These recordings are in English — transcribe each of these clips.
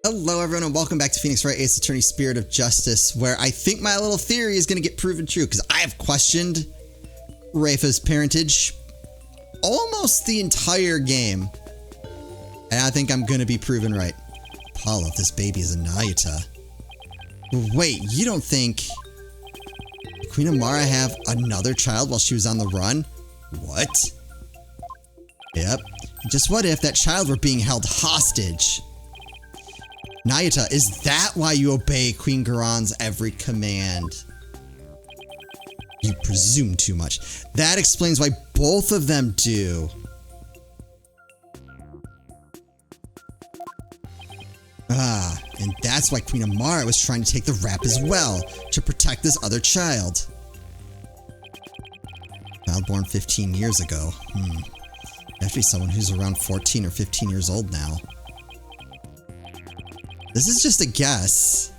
Hello everyone and welcome back to Phoenix Wright Ace Attorney Spirit of Justice, where I think my little theory is going to get proven true because I have questioned Rafa's parentage almost the entire game. And I think I'm going to be proven right. Apollo, this baby is a Nayuta. Wait, you don't think Queen Amara have another child while she was on the run? What? Yep. Just what if that child were being held hostage? Nayuta, is that why you obey Queen Garon's every command? You presume too much. That explains why both of them do. Ah, and that's why Queen Amara was trying to take the rap as well, to protect this other child. Child born 15 years ago. Have to be someone who's around 14 or 15 years old now. This is just a guess,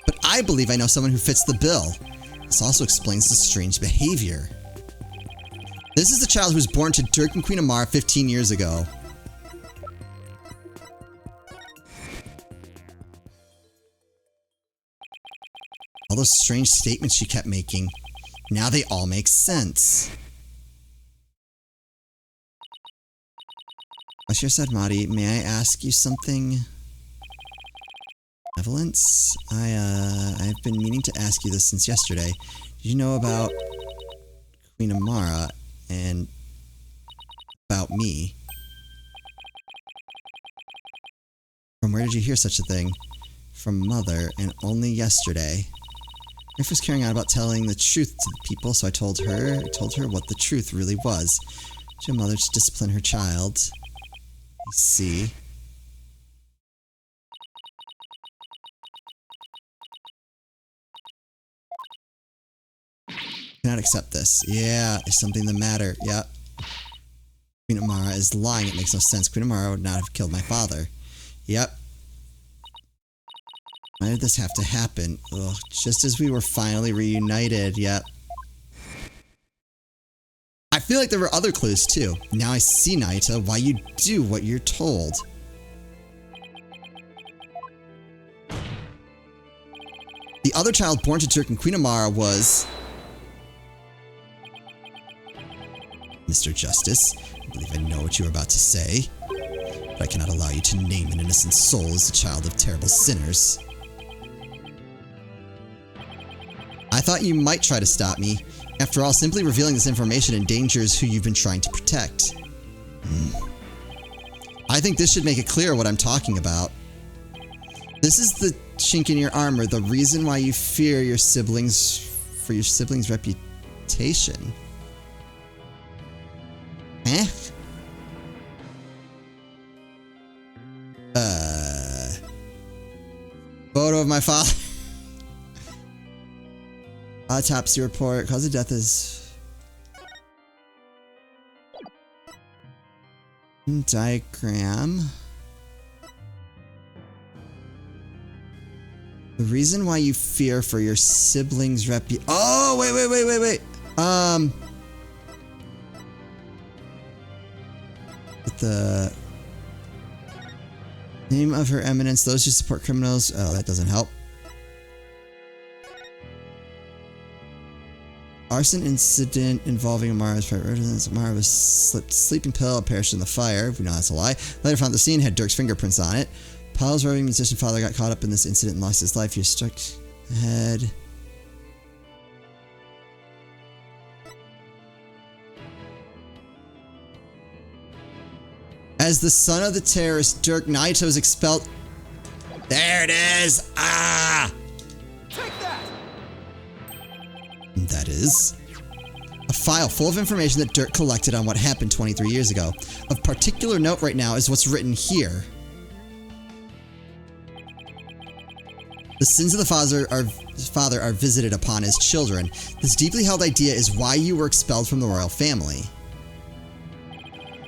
but I believe I know someone who fits the bill. This also explains the strange behavior. This is the child who was born to Dirk and Queen Amara 15 years ago. All those strange statements she kept making, now they all make sense. Ashir Sadmati, may I ask you something? Benevolence? I've been meaning to ask you this since yesterday. Did you know about Queen Amara and about me? From where did you hear such a thing? From Mother, and only yesterday. Riff was carrying on about telling the truth to the people, so I told her what the truth really was. To a mother to discipline her child. I see. Cannot accept this. Yeah, there's something the matter. Yeah. Queen Amara is lying. It makes no sense. Queen Amara would not have killed my father. Yep. Why did this have to happen? Ugh, just as we were finally reunited. Yep. I feel like there were other clues too. Now I see, Nayuta, why you do what you're told. The other child born to Dirk and Queen Amara was... Mr. Justice, I believe I know what you are about to say, but I cannot allow you to name an innocent soul as the child of terrible sinners. I thought you might try to stop me. After all, simply revealing this information endangers who you've been trying to protect. I think this should make it clear what I'm talking about. This is the chink in your armor, the reason why you fear your siblings, for your siblings' reputation. Eh? Photo of my father. Autopsy report. Cause of death is... Diagram. The reason why you fear for your siblings' Oh, wait. The name of Her Eminence, those who support criminals. Oh, that doesn't help. Arson incident involving Amara's private residence. Amara was slipped sleeping pill, perished in the fire. We know that's a lie. Later found the scene, had Dirk's fingerprints on it. Apollo's roving musician father got caught up in this incident and lost his life. He was struck head. As the son of the terrorist, Dirk, Nayuta was expelled. There it is! Ah! Take that! That is a file full of information that Dirk collected on what happened 23 years ago. Of particular note right now is what's written here. The sins of the father are visited upon his children. This deeply held idea is why you were expelled from the royal family.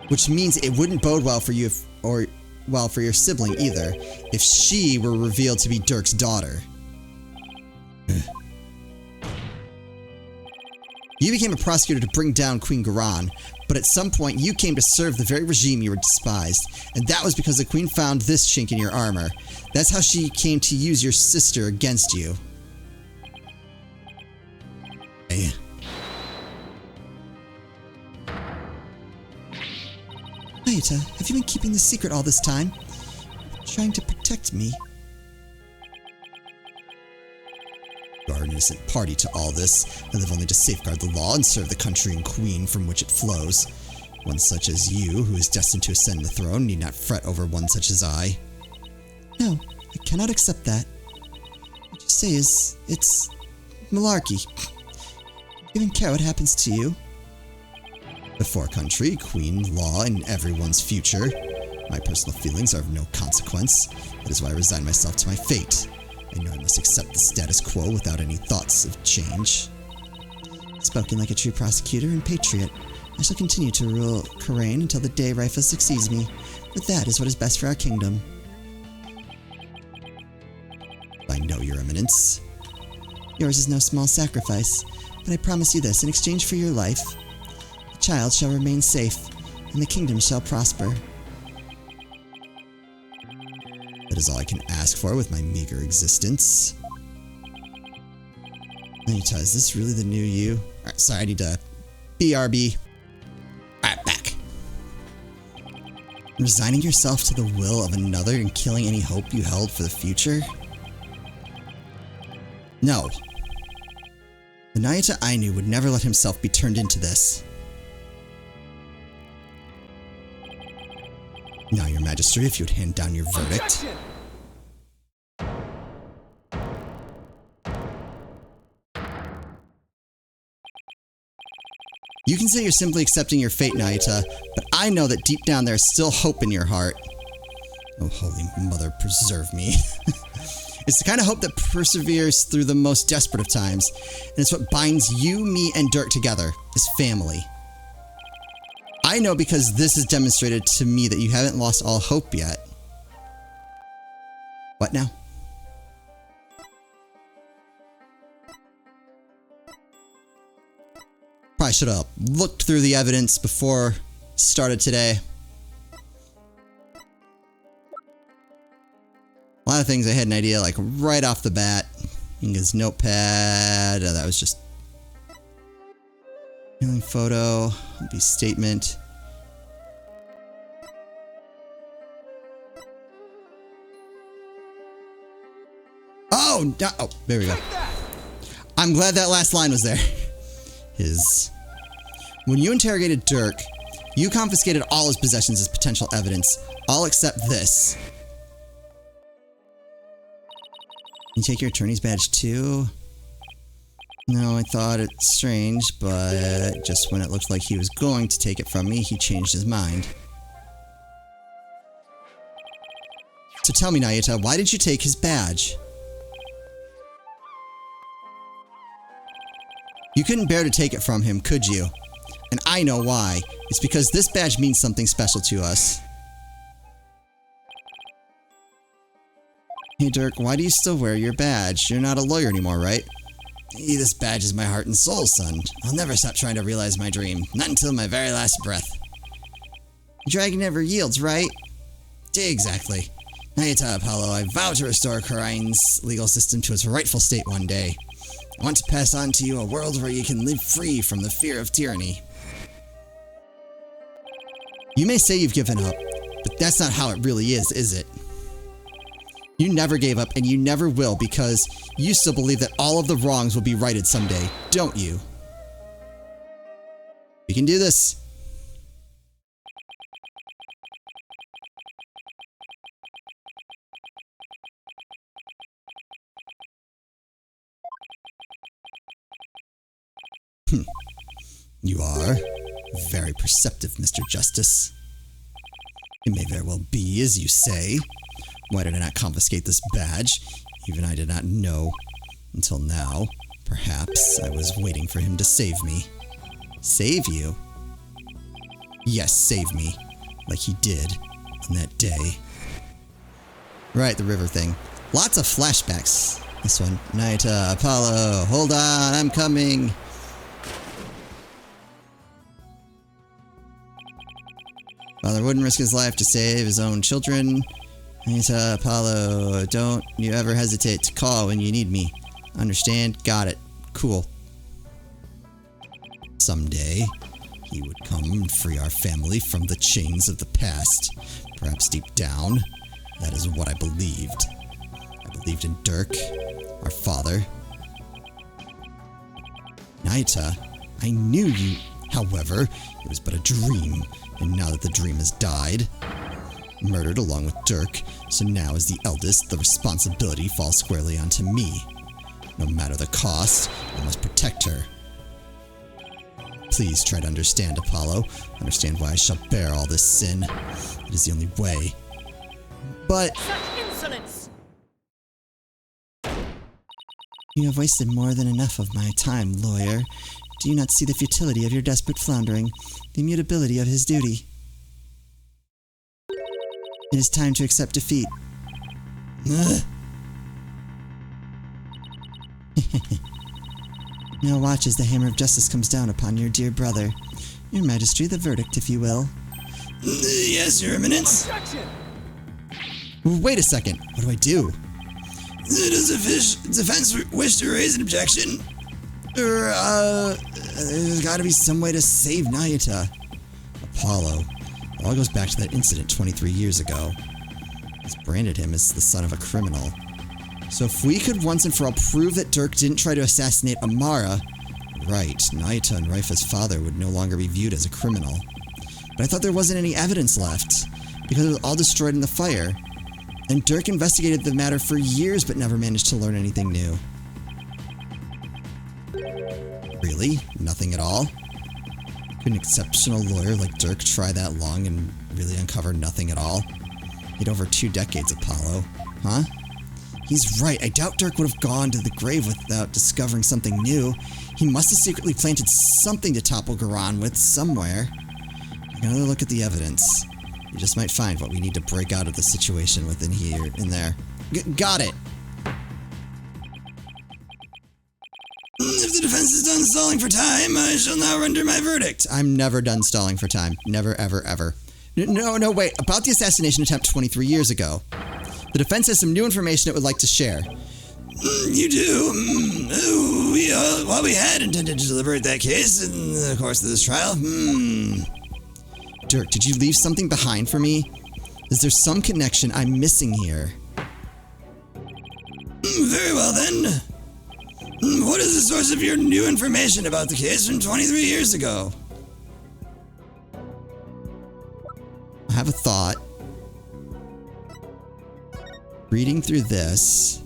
Which means it wouldn't bode well for you or for your sibling either, if she were revealed to be Dirk's daughter. You became a prosecutor to bring down Queen Garan, but at some point you came to serve the very regime you were despised, and that was because the Queen found this chink in your armor. That's how she came to use your sister against you. Hey. Nayata, have you been keeping this secret all this time? Trying to protect me? You are an innocent party to all this. I live only to safeguard the law and serve the country and queen from which it flows. One such as you, who is destined to ascend the throne, need not fret over one such as I. No, I cannot accept that. What you say is, it's malarkey. You don't care what happens to you. Before country, queen, law, and everyone's future. My personal feelings are of no consequence. That is why I resign myself to my fate. I know I must accept the status quo without any thoughts of change. Spoken like a true prosecutor and patriot, I shall continue to rule Khura'in until the day Rifa succeeds me, for that is what is best for our kingdom. I know, Your Eminence. Yours is no small sacrifice, but I promise you this in exchange for your life. The child shall remain safe, and the kingdom shall prosper. That is all I can ask for with my meager existence. Nayata, is this really the new you? Alright, sorry, I need to BRB. Alright, back. Resigning yourself to the will of another and killing any hope you held for the future? No. The Nayata I knew would never let himself be turned into this. Now, Your Majesty, if you would hand down your verdict. You can say you're simply accepting your fate, Nayata, but I know that deep down there is still hope in your heart. Oh, Holy Mother, preserve me. It's the kind of hope that perseveres through the most desperate of times, and it's what binds you, me, and Dirk together as family. I know because this has demonstrated to me that you haven't lost all hope yet. What now? Probably should have looked through the evidence before started today. A lot of things I had an idea like right off the bat. Inga's notepad. That was just healing photo. Be statement. Oh, no, oh, there we go. I'm glad that last line was there. When you interrogated Dirk, you confiscated all his possessions as potential evidence, all except this. You take your attorney's badge too? No, I thought it strange, but just when it looked like he was going to take it from me, he changed his mind. So tell me, Nayata, why did you take his badge? You couldn't bear to take it from him, could you? And I know why. It's because this badge means something special to us. Hey Dirk, why do you still wear your badge? You're not a lawyer anymore, right? Hey, this badge is my heart and soul, son. I'll never stop trying to realize my dream. Not until my very last breath. The dragon never yields, right? Exactly. Nayata, Apollo, I vow to restore Khura'in's legal system to its rightful state one day. I want to pass on to you a world where you can live free from the fear of tyranny. You may say you've given up, but that's not how it really is it? You never gave up, and you never will, because you still believe that all of the wrongs will be righted someday, don't you? We can do this. You are very perceptive, Mr. Justice. It may very well be as you say. Why did I not confiscate this badge? Even I did not know. Until now. Perhaps I was waiting for him to save me. Save you? Yes, save me. Like he did on that day. Right, the river thing. Lots of flashbacks. This one. Nayata, Apollo, hold on, I'm coming. Father wouldn't risk his life to save his own children. Nayita, Apollo, don't you ever hesitate to call when you need me. Understand? Got it. Cool. Someday, he would come and free our family from the chains of the past. Perhaps deep down, that is what I believed. I believed in Dirk, our father. Nayita, I knew you. However, it was but a dream, and now that the dream has died, murdered along with Dirk, so now as the eldest, the responsibility falls squarely onto me. No matter the cost, I must protect her. Please try to understand, Apollo. Understand why I shall bear all this sin. It is the only way. But... Such insolence! You have wasted more than enough of my time, lawyer. Do you not see the futility of your desperate floundering, the immutability of his duty? It is time to accept defeat. Now watch as the hammer of justice comes down upon your dear brother. Your Majesty, the verdict, if you will. Yes, Your Eminence. Objection! Wait a second. What do I do? Does the defense wish to raise an objection? There's gotta be some way to save Nayita. Apollo. It all goes back to that incident 23 years ago. It's branded him as the son of a criminal. So if we could once and for all prove that Dirk didn't try to assassinate Amara, right, Nayita and Raifa's father would no longer be viewed as a criminal. But I thought there wasn't any evidence left, because it was all destroyed in the fire. And Dirk investigated the matter for years but never managed to learn anything new. Really? Nothing at all? Could an exceptional lawyer like Dirk try that long and really uncover nothing at all? He'd over 2 decades, Apollo. Huh? He's right. I doubt Dirk would have gone to the grave without discovering something new. He must have secretly planted something to topple Garan with somewhere. Another look at the evidence. We just might find what we need to break out of the situation within here and there. Got it! If the defense is done stalling for time, I shall now render my verdict. I'm never done stalling for time. Never, ever, ever. No, wait. About the assassination attempt 23 years ago. The defense has some new information it would like to share. You do? While we had intended to deliberate that case in the course of this trial, Dirk, did you leave something behind for me? Is there some connection I'm missing here? Very well then. What is the source of your new information about the case from 23 years ago? I have a thought. Reading through this.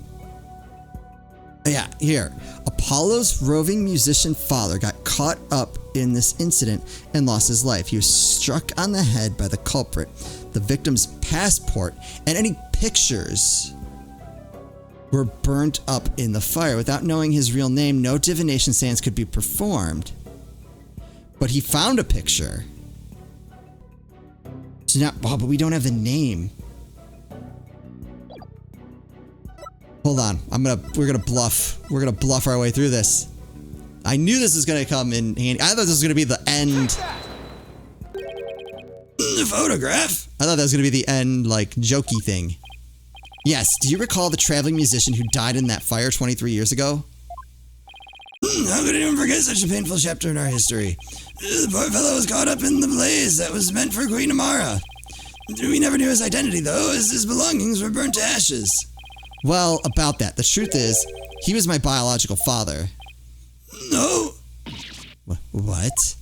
Yeah, here. Apollo's roving musician father got caught up in this incident and lost his life. He was struck on the head by the culprit. The victim's passport and any pictures were burnt up in the fire. Without knowing his real name, no divination seance could be performed. But he found a picture. So now, but we don't have the name. Hold on. We're gonna bluff. We're gonna bluff our way through this. I knew this was gonna come in handy. I thought this was gonna be the end. The photograph? I thought that was gonna be the end, like, jokey thing. Yes, do you recall the traveling musician who died in that fire 23 years ago? How could anyone forget such a painful chapter in our history? The poor fellow was caught up in the blaze that was meant for Queen Amara. We never knew his identity, though, as his belongings were burnt to ashes. Well, about that, the truth is, he was my biological father. No. What?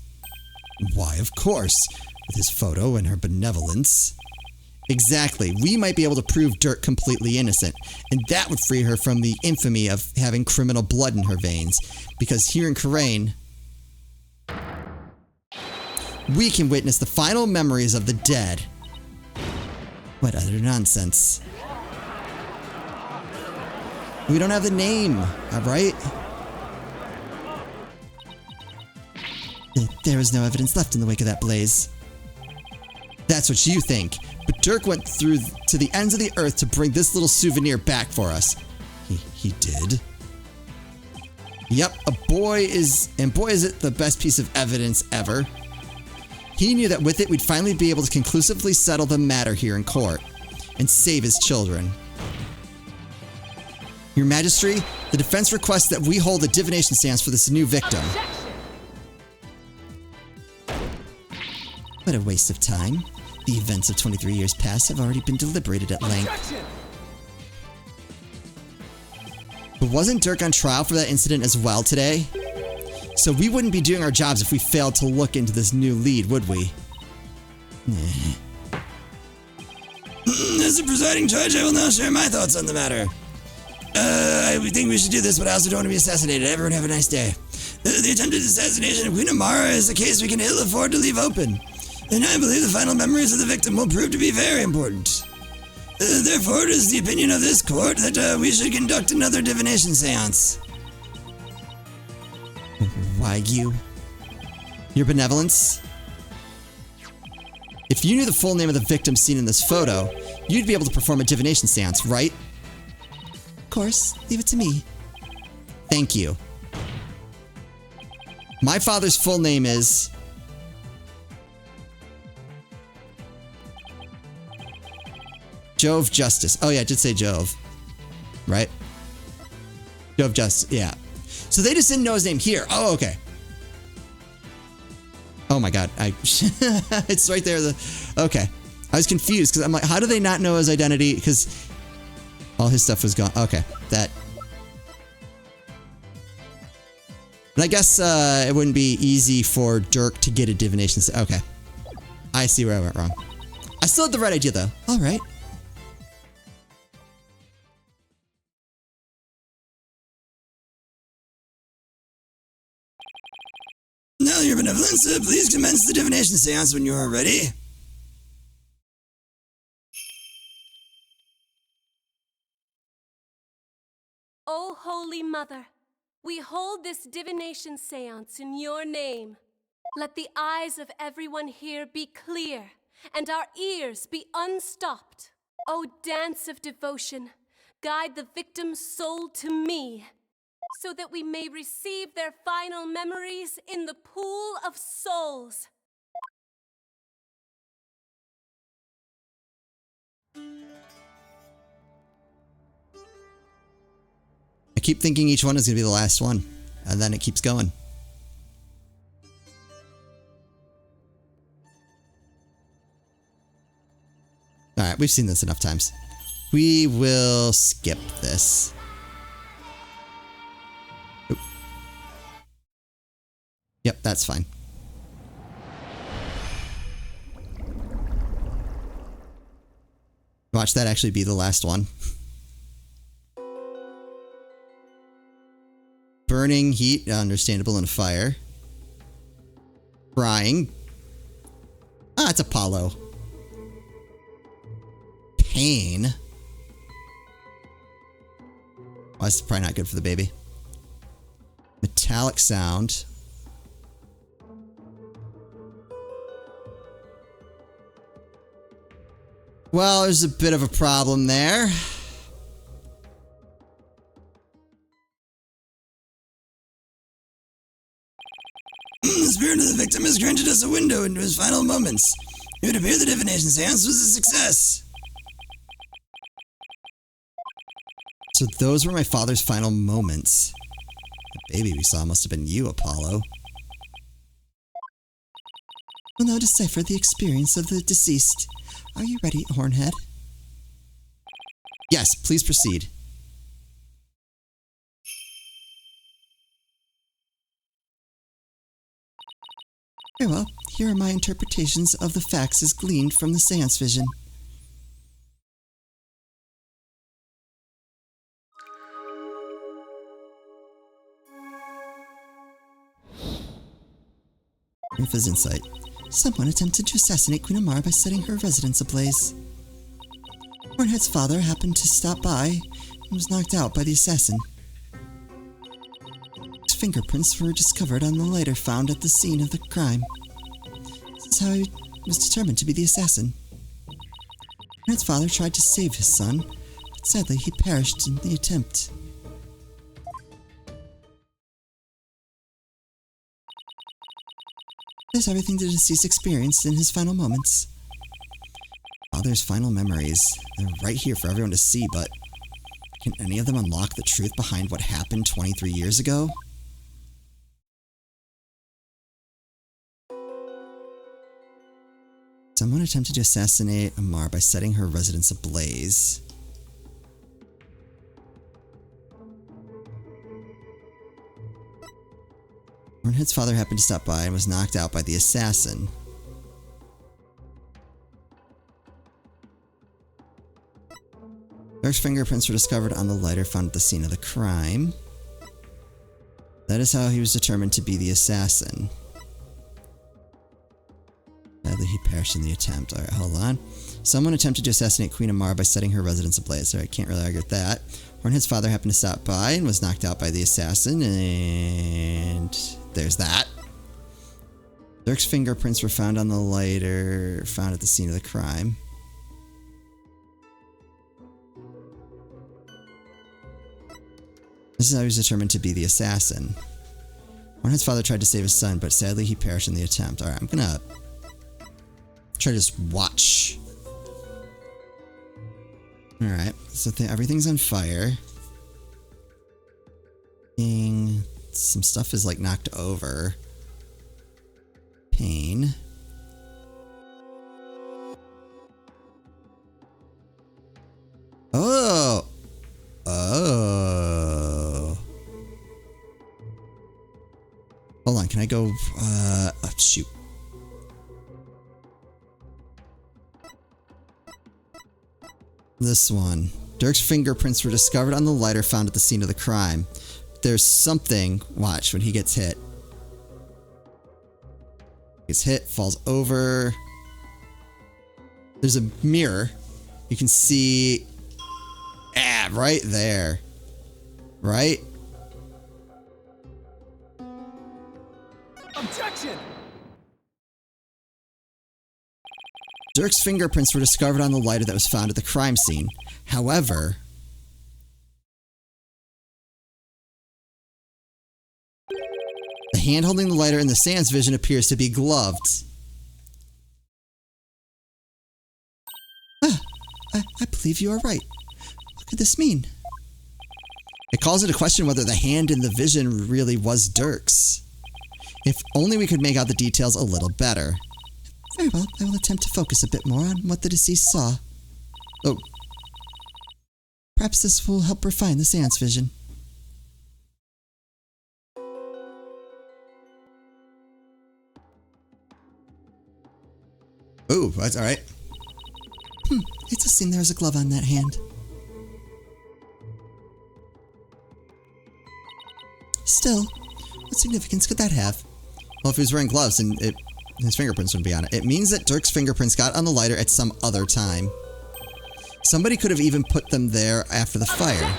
Why, of course. With his photo and her benevolence. Exactly. We might be able to prove Dirk completely innocent, and that would free her from the infamy of having criminal blood in her veins. Because here in Khura'in, we can witness the final memories of the dead. What other nonsense? We don't have the name, alright? There is no evidence left in the wake of that blaze. That's what you think. But Dirk went through to the ends of the earth to bring this little souvenir back for us. He did? Yep, boy is it the best piece of evidence ever. He knew that with it, we'd finally be able to conclusively settle the matter here in court and save his children. Your Majesty, the defense requests that we hold a divination seance for this new victim. What a waste of time. The events of 23 years past have already been deliberated at length. But wasn't Dirk on trial for that incident as well today? So we wouldn't be doing our jobs if we failed to look into this new lead, would we? As the presiding judge, I will now share my thoughts on the matter. I think we should do this, but I also don't want to be assassinated. Everyone have a nice day. The attempted assassination of Queen Amara is a case we can ill afford to leave open. And I believe the final memories of the victim will prove to be very important. Therefore, it is the opinion of this court that we should conduct another divination seance. Wagyu? Your benevolence? If you knew the full name of the victim seen in this photo, you'd be able to perform a divination seance, right? Of course, leave it to me. Thank you. My father's full name is... Jove Justice. Oh yeah, I did say Jove. Right? Jove Justice, yeah. So they just didn't know his name here. Oh, okay. Oh my god. It's right there. Okay. I was confused because I'm like, how do they not know his identity? Because all his stuff was gone. Okay. That. And I guess it wouldn't be easy for Dirk to get a divination. Okay. I see where I went wrong. I still had the right idea though. All right. Now, your benevolence, please commence the divination seance when you are ready. O Holy Mother, we hold this divination seance in your name. Let the eyes of everyone here be clear, and our ears be unstopped. O dance of devotion, guide the victim's soul to me, so that we may receive their final memories in the pool of souls. I keep thinking each one is going to be the last one, and then it keeps going. Alright, we've seen this enough times. We will skip this. Oop. Yep, that's fine. Watch that actually be the last one. Burning heat, understandable in a fire. Frying. Ah, it's Apollo. Pain. Oh, that's probably not good for the baby. Metallic sound. Well, there's a bit of a problem there. The spirit of the victim has granted us a window into his final moments. It would appear the divination seance was a success. So those were my father's final moments. The baby we saw must have been you, Apollo. We'll now decipher the experience of the deceased. Are you ready, Hornhead? Yes, please proceed. Very well, here are my interpretations of the facts as gleaned from the seance vision. Rifa's insight. Someone attempted to assassinate Queen Amara by setting her residence ablaze. Hornhead's father happened to stop by and was knocked out by the assassin. His fingerprints were discovered on the lighter found at the scene of the crime. This is how he was determined to be the assassin. Hornhead's father tried to save his son, but sadly he perished in the attempt. There's everything the deceased experienced in his final moments. Father's final memories. They're right here for everyone to see, but can any of them unlock the truth behind what happened 23 years ago? Someone attempted to assassinate Amar by setting her residence ablaze. Hornhead's father happened to stop by and was knocked out by the assassin. Dark's fingerprints were discovered on the lighter found at the scene of the crime. That is how he was determined to be the assassin. Sadly, he perished in the attempt. Alright, hold on. Someone attempted to assassinate Queen Amar by setting her residence ablaze. Alright, can't really argue with that. Hornhead's father happened to stop by and was knocked out by the assassin, and there's that. Dirk's fingerprints were found on the lighter found at the scene of the crime. This is how he was determined to be the assassin. Hornhead's father tried to save his son, but sadly he perished in the attempt. Alright, I'm gonna try to just watch. Alright, so everything's on fire. Some stuff is like knocked over. Pain. Oh! Oh. Hold on, can I go, oh, shoot. This one. Dirk's fingerprints were discovered on the lighter found at the scene of the crime. There's something, watch, when he gets hit. Gets hit, falls over. There's a mirror. You can see, right there. Right? Objection! Dirk's fingerprints were discovered on the lighter that was found at the crime scene. However, the hand holding the lighter in the Sans vision appears to be gloved. I believe you are right. What could this mean? It calls into question whether the hand in the vision really was Dirk's. If only we could make out the details a little better. Very well, I will attempt to focus a bit more on what the deceased saw. Oh. Perhaps this will help refine the seance vision. Ooh, that's alright. It does seem there's a glove on that hand. Still, what significance could that have? Well, if he was wearing gloves and his fingerprints wouldn't be on it. It means that Dirk's fingerprints got on the lighter at some other time. Somebody could have even put them there after the fire.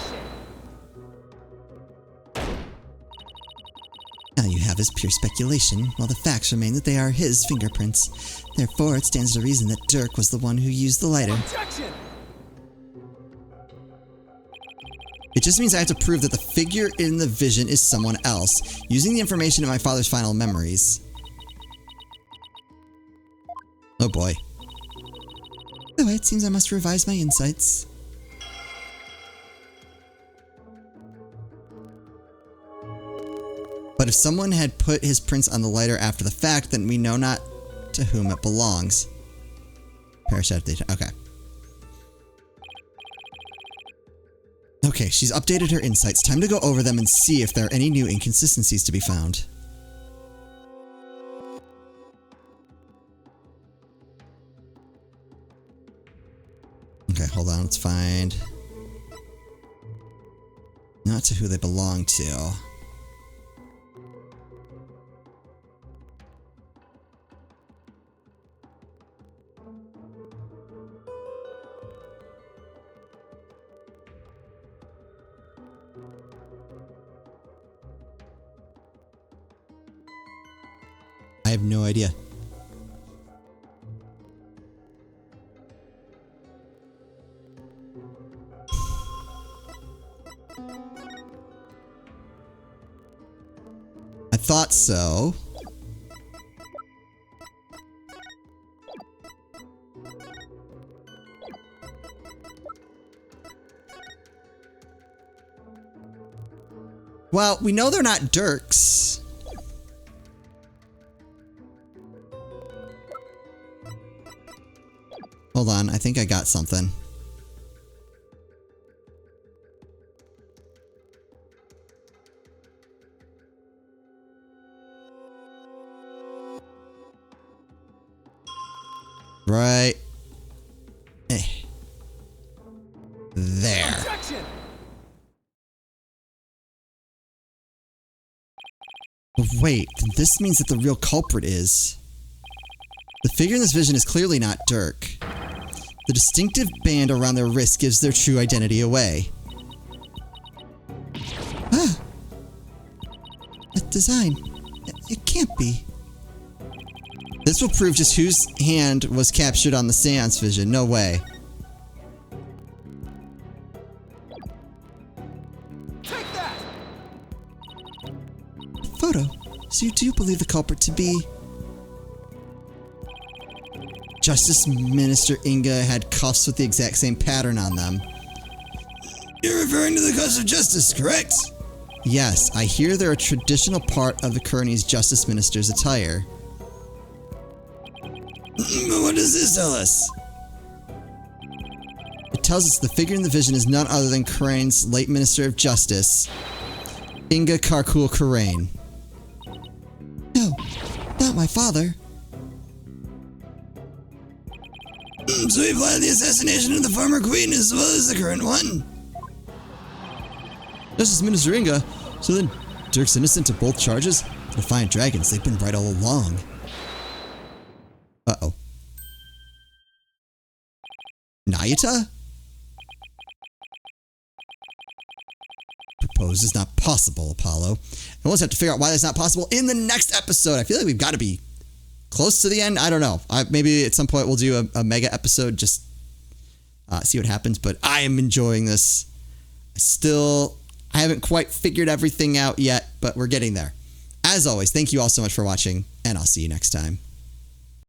All you have is pure speculation, while the facts remain that they are his fingerprints. Therefore, it stands to reason that Dirk was the one who used the lighter. Objection! It just means I have to prove that the figure in the vision is someone else, using the information in my father's final memories. Oh boy. Oh, it seems I must revise my insights. But if someone had put his prints on the lighter after the fact, then we know not to whom it belongs. Parachute data. Okay. Okay, she's updated her insights. Time to go over them and see if there are any new inconsistencies to be found. Okay, hold on. Let's find... not to who they belong to. I have no idea. I thought so. Well, we know they're not Dirks. Hold on, I think I got something. Right. There. Objection! Wait, this means that the real culprit is... The figure in this vision is clearly not Dirk. The distinctive band around their wrist gives their true identity away. Ah! That design. It can't be. This will prove just whose hand was captured on the seance vision. No way. Take that! Photo. So you do believe the culprit to be... Justice Minister Inga had cuffs with the exact same pattern on them. You're referring to the cuffs of justice, correct? Yes, I hear they're a traditional part of the Kearney's Justice Minister's attire. But what does this tell us? It tells us the figure in the vision is none other than Karane's late Minister of Justice, Inga Karkul Karane. No, not my father. So he planned the assassination of the former queen as well as the current one. Justice Minister Inga, so then Dirk's innocent of both charges? The Defiant Dragons, they've been right all along. Uh-oh. Nayata? Propose is not possible, Apollo. And we'll just have to figure out why that's not possible in the next episode. I feel like we've got to be close to the end. I don't know. Maybe at some point we'll do a mega episode, just see what happens. But I am enjoying this. I haven't quite figured everything out yet, but we're getting there. As always, thank you all so much for watching, and I'll see you next time.